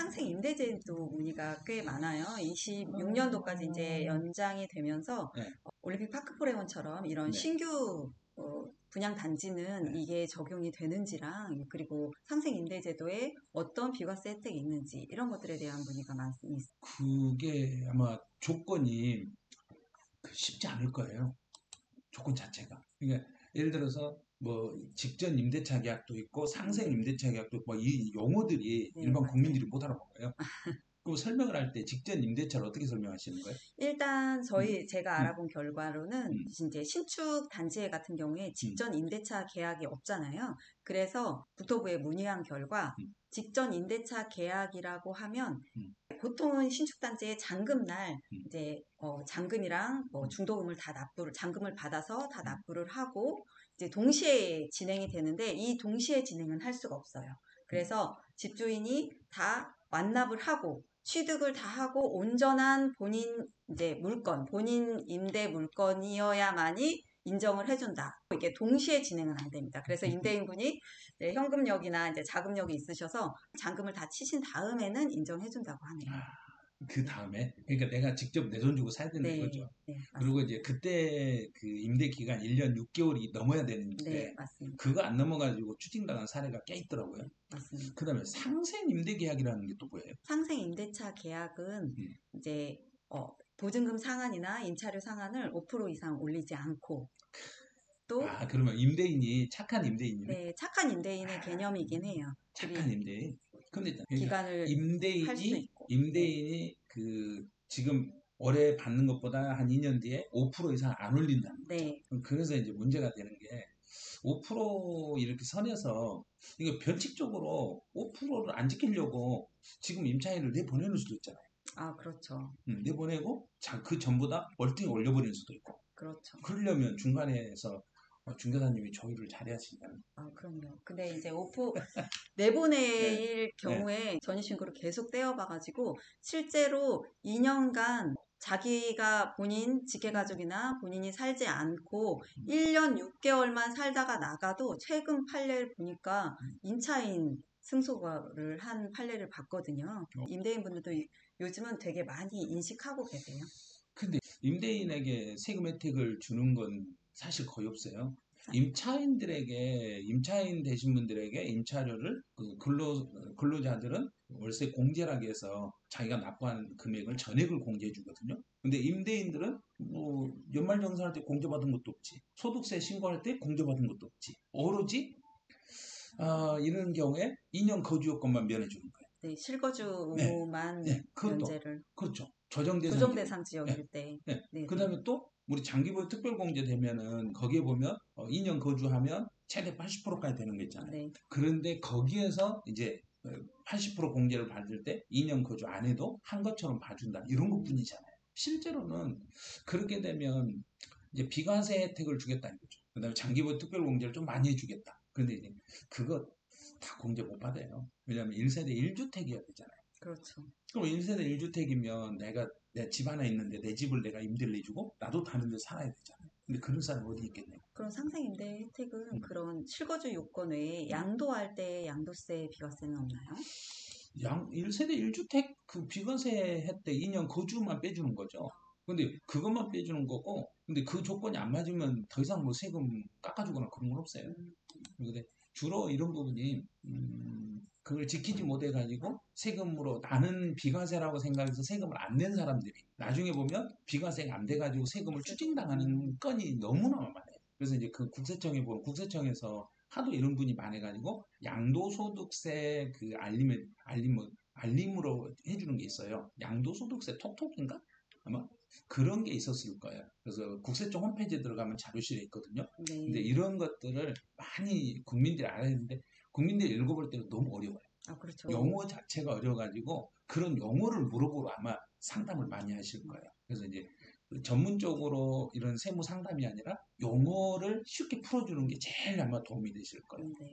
상생 임대제도 문의가 꽤 많아요. 26년도까지 이제 연장이 되면서 네. 올림픽 파크포레원처럼 이런 네. 신규 분양 단지는 네. 이게 적용이 되는지랑 그리고 상생 임대제도에 어떤 비과세 혜택이 있는지 이런 것들에 대한 문의가 많이 있습니다. 그게 아마 조건이 쉽지 않을 거예요. 조건 자체가. 그러니까 예를 들어서 뭐 직전 임대차 계약도 있고 상생 임대차 계약도 있고 이 용어들이 네, 일반 맞아요. 국민들이 못 알아먹어요. 그럼 설명을 할 때 직전 임대차를 어떻게 설명하시는 거예요? 일단 제가 음, 알아본 결과로는 음, 이제 신축 단지 같은 경우에 음, 직전 임대차 계약이 없잖아요. 그래서 국토부에 문의한 결과 음, 직전 임대차 계약이라고 하면 음, 보통은 신축 단지의 잔금날 음, 이제 잔금이랑 뭐 음, 중도금을 다 납부를 잔금을 받아서 다 음, 납부를 하고 이제 동시에 진행이 되는데 이 동시에 진행은 할 수가 없어요. 음. 그래서 집주인이 다 완납을 하고 취득을 다 하고 온전한 본인 이제 물건, 본인 임대 물건이어야만이 인정을 해준다. 이게 동시에 진행은 안 됩니다. 그래서 임대인분이 현금력이나 이제 자금력이 있으셔서 잔금을 다 치신 다음에는 인정해준다고 하네요. 그 네, 다음에 그러니까 내가 직접 내 돈 주고 사야 된다 네, 이거죠. 네, 그리고 맞습니다. 이제 그때 그 임대 기간 1년 6개월이 넘어야 네, 되는데 맞습니다. 그거 안 넘어가지고 추징당한 사례가 꽤 있더라고요. 네, 맞습니다. 그다음에 상생 임대 계약이라는 게 또 뭐예요? 상생 임대차 계약은 음. 이제 보증금 상한이나 임차료 상한을 5% 이상 올리지 않고 또 아, 그러면 임대인이 착한 임대인이네. 네, 착한 임대인의 개념이긴 해요. 착한 임대인. 근데 그러니까 기간을 할 수 임대인이 있고. 네, 임대인이 그 지금 올해 받는 것보다 한 2년 뒤에 5% 이상 안 올린다는 거죠. 네, 그래서 이제 문제가 되는 게 5% 이렇게 선에서 이거 변칙적으로 5%를 안 지키려고 지금 임차인을 내보내는 수도 있잖아요. 아, 그렇죠. 내보내고 그 전부 다 월등히 올려버리는 수도 있고. 그렇죠. 그러려면 중간에서 중개사님이 조율을 잘해야지만. 아, 그럼요. 근데 이제 오프 네, 내보낼 네, 경우에 전입신고를 계속 떼어봐가지고 실제로 2년간 자기가 본인 직계가족이나 본인이 살지 않고 1년 6개월만 살다가 나가도 최근 판례를 보니까 임차인 승소를 한 판례를 봤거든요. 임대인분들도 요즘은 되게 많이 인식하고 계세요. 근데 임대인에게 세금 혜택을 주는 건 사실 거의 없어요. 임차인 되신 분들에게 임차료를 근로자들은 월세 공제라고 해서 자기가 납부한 금액을 전액을 공제해 주거든요. 근데 임대인들은 뭐 연말정산할 때 공제받은 것도 없지. 소득세 신고할 때 공제받은 것도 없지. 오로지 이런 경우에 2년 거주 요건만 면해 주는 거예요. 네, 실거주 네, 의무만 네, 그것도 면제를 그렇죠. 조정 대상 지역. 조정대상 네, 지역일 때. 네. 네네. 그다음에 또 우리 장기보유 특별공제 되면은 거기에 보면 2년 거주하면 최대 80%까지 되는 거 있잖아요. 네. 그런데 거기에서 이제 80% 공제를 받을 때 2년 거주 안 해도 한 것처럼 봐준다 이런 것뿐이잖아요. 실제로는 그렇게 되면 이제 비과세 혜택을 주겠다 이거죠. 그다음에 장기보유 특별공제를 좀 많이 해주겠다. 그런데 이제 그거 다 공제 못 받아요. 왜냐하면 1세대 1주택이어야 되잖아요. 그렇죠. 그럼 1세대 1주택이면 내가 내 집 하나 있는데 내 집을 내가 임대를 내주고 나도 다른 데 살아야 되잖아요. 근데 그런 사람 어디 있겠네요. 그런 상생임대 혜택은 음. 그런 실거주 요건 외에 음. 양도할 때 양도세 비과세는 없나요? 1세대 1주택 그 비과세 혜택 2년 거주만 빼주는 거죠. 근데 그것만 빼주는 거고, 근데 그 조건이 안 맞으면 더 이상 뭐 세금 깎아주거나 그런 건 없어요. 음, 근데 주로 이런 부분이 그걸 지키지 못해 가지고 세금으로 나는 비과세라고 생각해서 세금을 안 낸 사람들이 나중에 보면 비과세가 안 돼 가지고 세금을 추징당하는 건이 너무나 많아요. 그래서 이제 그 국세청에 보면 국세청에서 하도 이런 분이 많아 가지고 양도소득세 그 알림으로 해주는 게 있어요. 양도소득세 톡톡인가? 아마 그런 게 있었을 거예요. 그래서 국세청 홈페이지에 들어가면 자료실에 있거든요. 근데 네. 이런 것들을 많이 국민들이 알아야 되는데 국민들이 읽어볼 때는 너무 어려워요. 아, 그렇죠. 용어 자체가 어려워가지고 그런 용어를 물어보러 아마 상담을 많이 하실 거예요. 그래서 이제 전문적으로 이런 세무 상담이 아니라 용어를 쉽게 풀어주는 게 제일 아마 도움이 되실 거예요. 네.